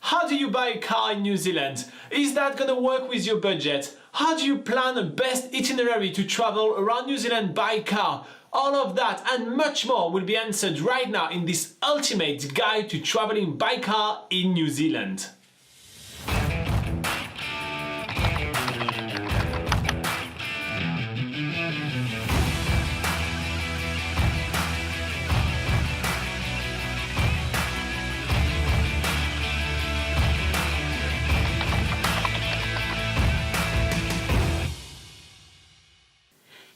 How do you buy a car in New Zealand? Is that gonna work with your budget? How do you plan a best itinerary to travel around New Zealand by car? All of that and much more will be answered right now in this ultimate guide to traveling by car in New Zealand.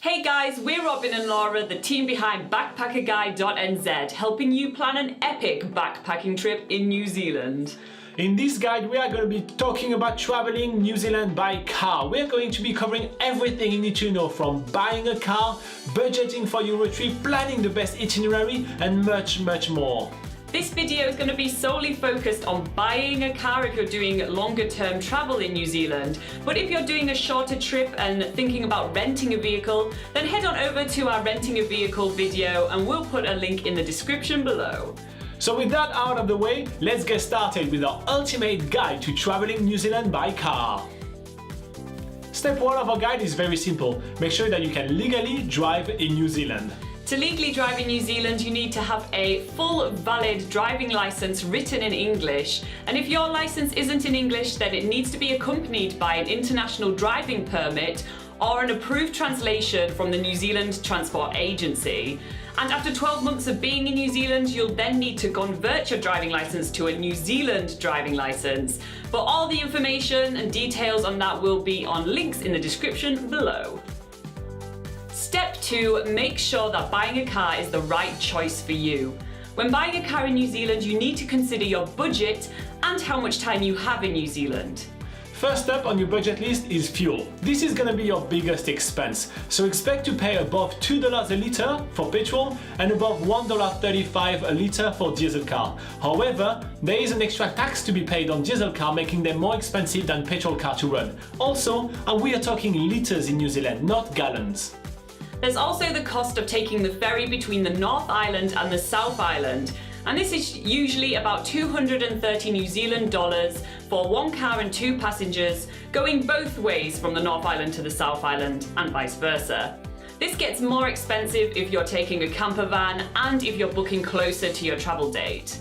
Hey guys, we're Robin and Laura, the team behind BackpackerGuide.NZ, helping you plan an epic backpacking trip in New Zealand. In this guide, we are going to be talking about traveling New Zealand by car. We're going to be covering everything you need to know, from buying a car, budgeting for your road trip, planning the best itinerary, and much more. This video is going to be solely focused on buying a car if you're doing longer term travel in New Zealand. But if you're doing a shorter trip and thinking about renting a vehicle, then head on over to our renting a vehicle video and we'll put a link in the description below. So with that out of the way, let's get started with our ultimate guide to traveling New Zealand by car. Step 1 of our guide is very simple. Make sure that you can legally drive in New Zealand. To legally drive in New Zealand, you need to have a full valid driving license written in English. And if your license isn't in English, then it needs to be accompanied by an international driving permit or an approved translation from the New Zealand Transport Agency. And after 12 months of being in New Zealand, you'll then need to convert your driving license to a New Zealand driving license. But all the information and details on that will be on links in the description below. Step 2, make sure that buying a car is the right choice for you. When buying a car in New Zealand, you need to consider your budget and how much time you have in New Zealand. First up on your budget list is fuel. This is going to be your biggest expense, so expect to pay above $2 a litre for petrol and above $1.35 a litre for diesel car. However, there is an extra tax to be paid on diesel car, making them more expensive than petrol car to run. Also, and we are talking litres in New Zealand, not gallons. There's also the cost of taking the ferry between the North Island and the South Island, and this is usually about 230 New Zealand dollars for one car and 2 passengers, going both ways from the North Island to the South Island and vice versa. This gets more expensive if you're taking a campervan and if you're booking closer to your travel date.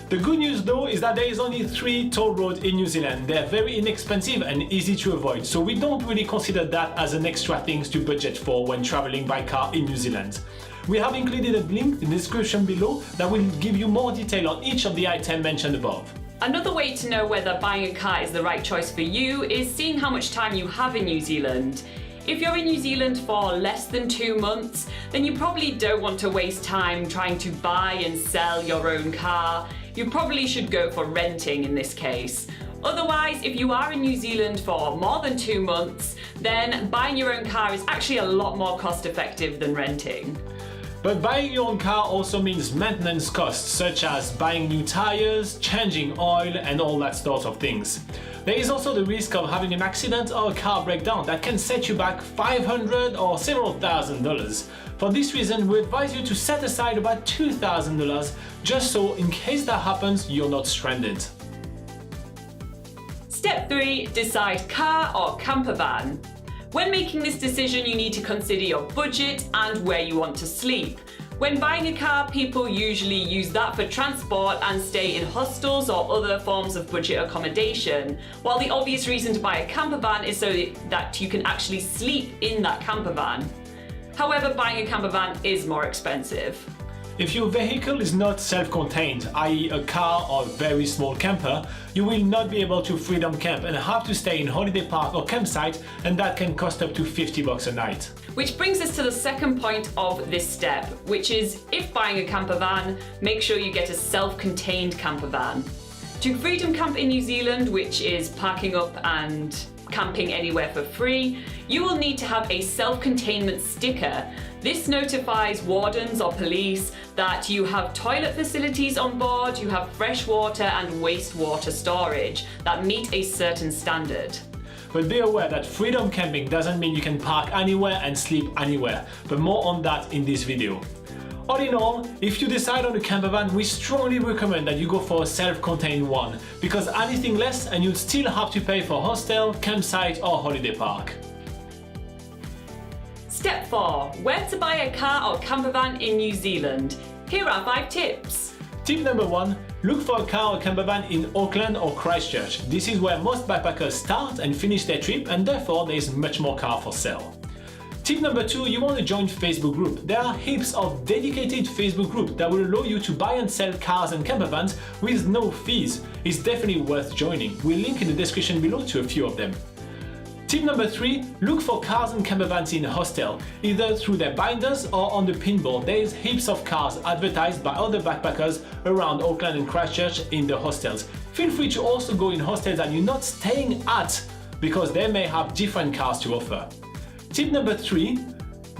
The good news though is that there is only 3 toll roads in New Zealand. They're very inexpensive and easy to avoid, so we don't really consider that as an extra thing to budget for when traveling by car in New Zealand. We have included a link in the description below that will give you more detail on each of the items mentioned above. Another way to know whether buying a car is the right choice for you is seeing how much time you have in New Zealand. If you're in New Zealand for less than 2 months, then you probably don't want to waste time trying to buy and sell your own car. You probably should go for renting in this case. Otherwise, if you are in New Zealand for more than 2 months, then buying your own car is actually a lot more cost effective than renting. But buying your own car also means maintenance costs, such as buying new tires, changing oil, and all that sort of things. There is also the risk of having an accident or a car breakdown that can set you back $500 or several $1,000s. For this reason, we advise you to set aside about $2,000 just so in case that happens, you're not stranded. Step 3, decide car or campervan. When making this decision, you need to consider your budget and where you want to sleep. When buying a car, people usually use that for transport and stay in hostels or other forms of budget accommodation, while the obvious reason to buy a campervan is so that you can actually sleep in that campervan. However, buying a campervan is more expensive. If your vehicle is not self-contained, i.e. a car or a very small camper, you will not be able to freedom camp and have to stay in holiday park or campsite, and that can cost up to $50 a night. Which brings us to the second point of this step, which is if buying a campervan, make sure you get a self-contained campervan. To freedom camp in New Zealand, which is parking up and camping anywhere for free, you will need to have a self-containment sticker. This notifies wardens or police that you have toilet facilities on board, you have fresh water and wastewater storage that meet a certain standard. But be aware that freedom camping doesn't mean you can park anywhere and sleep anywhere, but more on that in this video. All in all, if you decide on a campervan, we strongly recommend that you go for a self-contained one, because anything less and you'd still have to pay for hostel, campsite or holiday park. Step 4. Where to buy a car or campervan in New Zealand. Here are 5 tips. Tip number 1. Look for a car or campervan in Auckland or Christchurch. This is where most backpackers start and finish their trip, and therefore there is much more car for sale. Tip number 2, you want to join Facebook group. There are heaps of dedicated Facebook groups that will allow you to buy and sell cars and campervans with no fees. It's definitely worth joining. We'll link in the description below to a few of them. Tip number 3, look for cars and campervans in a hostel, either through their binders or on the pinboard. There is heaps of cars advertised by other backpackers around Auckland and Christchurch in the hostels. Feel free to also go in hostels that you're not staying at, because they may have different cars to offer. Tip number 3,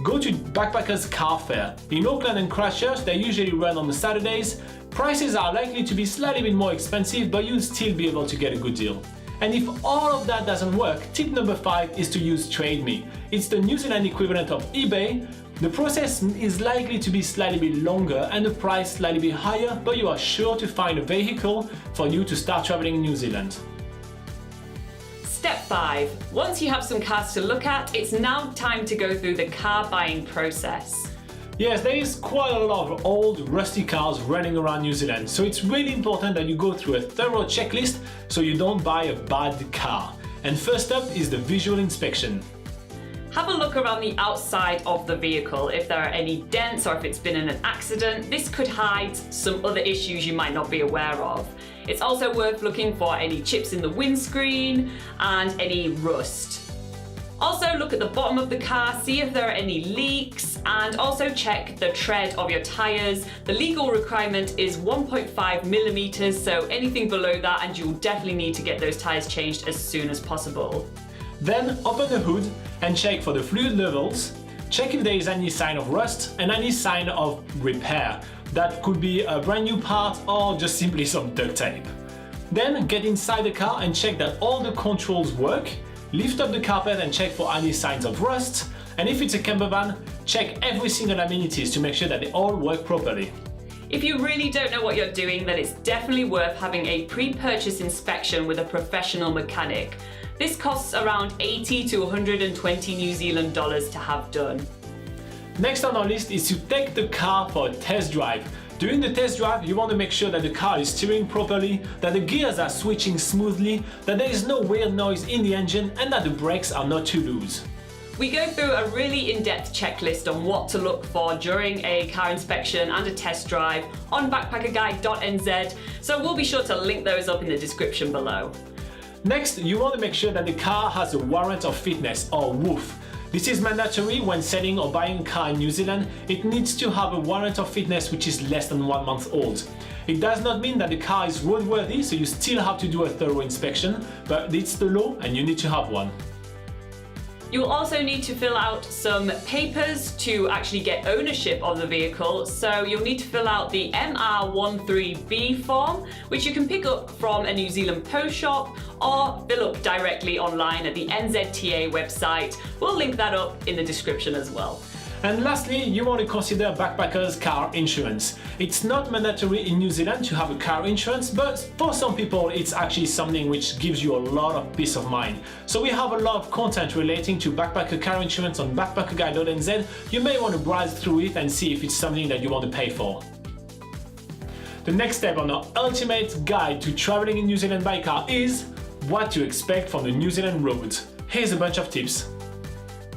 go to Backpackers Car Fair. In Auckland and Christchurch, they usually run on the Saturdays. Prices are likely to be slightly bit more expensive, but you'll still be able to get a good deal. And if all of that doesn't work, tip number 5 is to use TradeMe. It's the New Zealand equivalent of eBay. The process is likely to be slightly bit longer and the price slightly bit higher, but you are sure to find a vehicle for you to start traveling in New Zealand. Step 5. Once you have some cars to look at, it's now time to go through the car buying process. Yes, there is quite a lot of old, rusty cars running around New Zealand, so it's really important that you go through a thorough checklist so you don't buy a bad car. And first up is the visual inspection. Have a look around the outside of the vehicle. If there are any dents or if it's been in an accident, this could hide some other issues you might not be aware of. It's also worth looking for any chips in the windscreen and any rust. Also look at the bottom of the car, see if there are any leaks, and also check the tread of your tyres. The legal requirement is 1.5 millimeters, so anything below that and you'll definitely need to get those tyres changed as soon as possible. Then open the hood and check for the fluid levels. Check if there is any sign of rust and any sign of repair. That could be a brand new part or just simply some duct tape. Then get inside the car and check that all the controls work. Lift up the carpet and check for any signs of rust. And if it's a campervan, check every single amenities to make sure that they all work properly. If you really don't know what you're doing, then it's definitely worth having a pre-purchase inspection with a professional mechanic. This costs around 80 to 120 New Zealand dollars to have done. Next on our list is to take the car for a test drive. During the test drive, you want to make sure that the car is steering properly, that the gears are switching smoothly, that there is no weird noise in the engine, and that the brakes are not too loose. We go through a really in-depth checklist on what to look for during a car inspection and a test drive on BackpackerGuide.NZ, so we'll be sure to link those up in the description below. Next, you want to make sure that the car has a warrant of fitness, or WOF. This is mandatory when selling or buying a car in New Zealand. It needs to have a warrant of fitness which is less than 1 month old. It does not mean that the car is roadworthy, so you still have to do a thorough inspection, but it's the law and you need to have one. You'll also need to fill out some papers to actually get ownership of the vehicle. So you'll need to fill out the MR13B form, which you can pick up from a New Zealand post shop or fill up directly online at the NZTA website. We'll link that up in the description as well. And lastly, you want to consider backpackers' car insurance. It's not mandatory in New Zealand to have a car insurance, but for some people it's actually something which gives you a lot of peace of mind. So we have a lot of content relating to backpacker car insurance on BackpackerGuide.NZ. You may want to browse through it and see if it's something that you want to pay for. The next step on our ultimate guide to traveling in New Zealand by car is what to expect from the New Zealand roads. Here's a bunch of tips.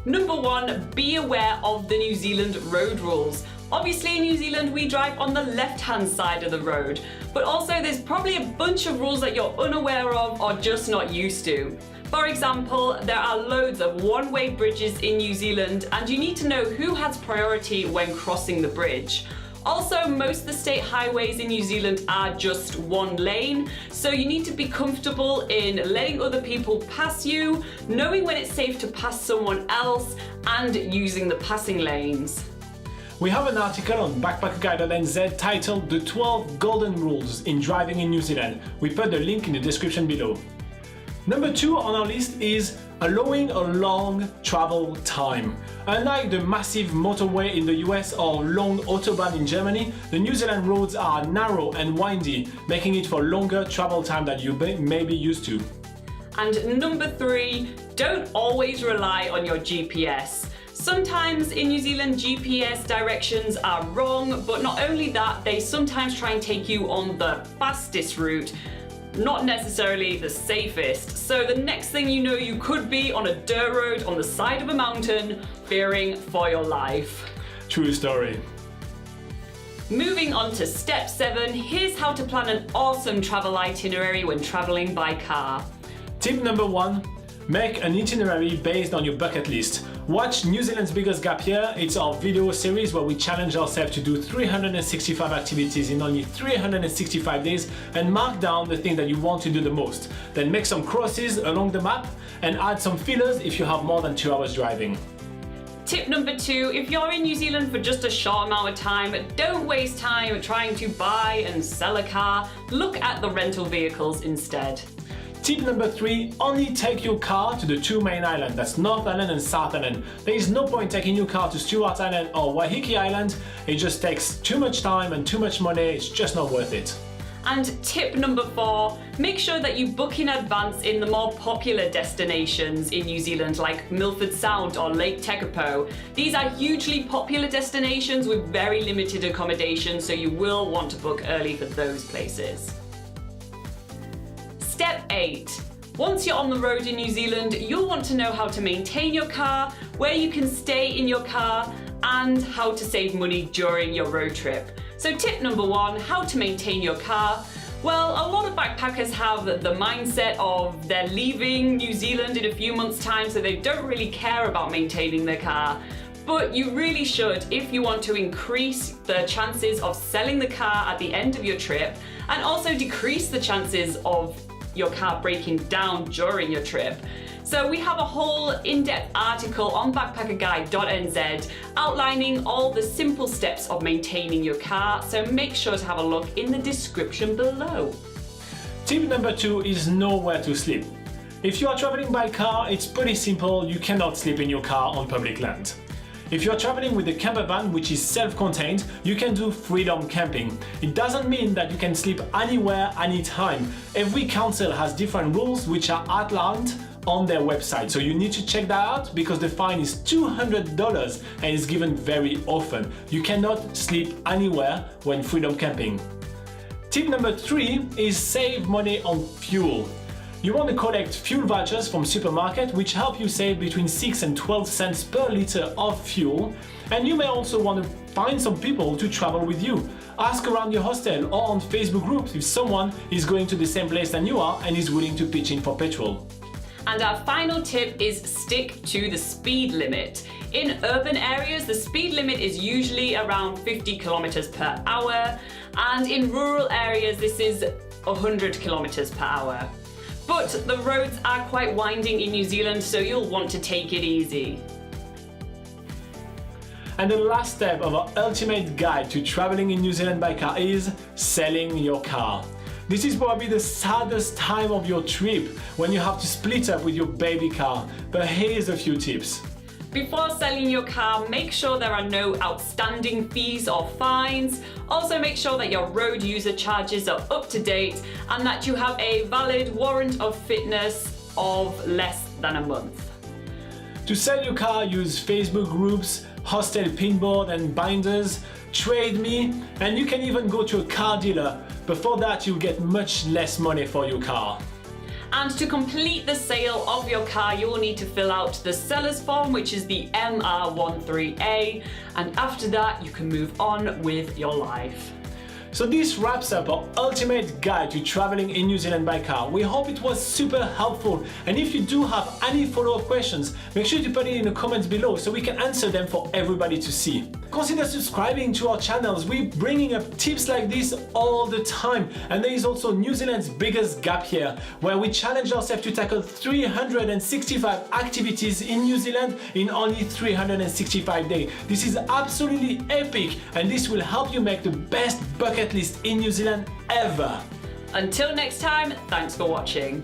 Number 1, be aware of the New Zealand road rules. Obviously in New Zealand we drive on the left-hand side of the road, but also there's probably a bunch of rules that you're unaware of or just not used to. For example, there are loads of one-way bridges in New Zealand and you need to know who has priority when crossing the bridge. Also, most of the state highways in New Zealand are just one lane, so you need to be comfortable in letting other people pass you, knowing when it's safe to pass someone else, and using the passing lanes. We have an article on BackpackerGuide.NZ titled The 12 Golden Rules in Driving in New Zealand. We put the link in the description below. Number 2 on our list is allowing a long travel time. Unlike the massive motorway in the US or long autobahn in Germany, the New Zealand roads are narrow and windy, making it for longer travel time than you may be used to. And number 3, don't always rely on your GPS. Sometimes in New Zealand, GPS directions are wrong, but not only that, they sometimes try and take you on the fastest route, not necessarily the safest. So the next thing you know, you could be on a dirt road on the side of a mountain, fearing for your life. True story. Moving on to step 7, here's how to plan an awesome travel itinerary when traveling by car. Tip number 1, make an itinerary based on your bucket list. Watch New Zealand's Biggest Gap Year. It's our video series where we challenge ourselves to do 365 activities in only 365 days and mark down the thing that you want to do the most. Then make some crosses along the map and add some fillers if you have more than 2 hours driving. Tip number 2, if you're in New Zealand for just a short amount of time, don't waste time trying to buy and sell a car. Look at the rental vehicles instead. Tip number 3, only take your car to the 2 main islands, that's North Island and South Island. There is no point taking your car to Stewart Island or Waiheke Island. It just takes too much time and too much money, it's just not worth it. And tip number 4, make sure that you book in advance in the more popular destinations in New Zealand like Milford Sound or Lake Tekapo. These are hugely popular destinations with very limited accommodation, so you will want to book early for those places. Step 8. Once you're on the road in New Zealand, you'll want to know how to maintain your car, where you can stay in your car, and how to save money during your road trip. So tip number 1, how to maintain your car. Well, a lot of backpackers have the mindset of they're leaving New Zealand in a few months' time, so they don't really care about maintaining their car. But you really should if you want to increase the chances of selling the car at the end of your trip and also decrease the chances of your car breaking down during your trip. So we have a whole in-depth article on BackpackerGuide.NZ outlining all the simple steps of maintaining your car, so make sure to have a look in the description below. Tip number 2 is know where to sleep. If you are traveling by car, it's pretty simple, you cannot sleep in your car on public land. If you are traveling with a campervan, which is self-contained, you can do freedom camping. It doesn't mean that you can sleep anywhere, anytime. Every council has different rules which are outlined on their website, so you need to check that out because the fine is $200 and is given very often. You cannot sleep anywhere when freedom camping. Tip number 3 is save money on fuel. You want to collect fuel vouchers from supermarket which help you save between 6 and 12 cents per liter of fuel, and you may also want to find some people to travel with you. Ask around your hostel or on Facebook groups if someone is going to the same place than you are and is willing to pitch in for petrol. And our final tip is stick to the speed limit. In urban areas, the speed limit is usually around 50 kilometers per hour, and in rural areas this is 100 kilometers per hour. But the roads are quite winding in New Zealand, so you'll want to take it easy. And the last step of our ultimate guide to traveling in New Zealand by car is selling your car. This is probably the saddest time of your trip when you have to split up with your baby car, but here's a few tips. Before selling your car, make sure there are no outstanding fees or fines. Also make sure that your road user charges are up to date and that you have a valid warrant of fitness of less than a month. To sell your car, use Facebook groups, hostel pinboard and binders, trade me, and you can even go to a car dealer. Before that, you'll get much less money for your car. And to complete the sale of your car, you will need to fill out the seller's form, which is the MR13A, and after that you can move on with your life. So this wraps up our ultimate guide to traveling in New Zealand by car. We hope it was super helpful, and if you do have any follow-up questions, make sure to put it in the comments below so we can answer them for everybody to see. Consider subscribing to our channels. We're bringing up tips like this all the time, and there is also New Zealand's Biggest Gap Year, where we challenge ourselves to tackle 365 activities in New Zealand in only 365 days. This is absolutely epic, and this will help you make the best bucket list in New Zealand ever. Until next time, thanks for watching.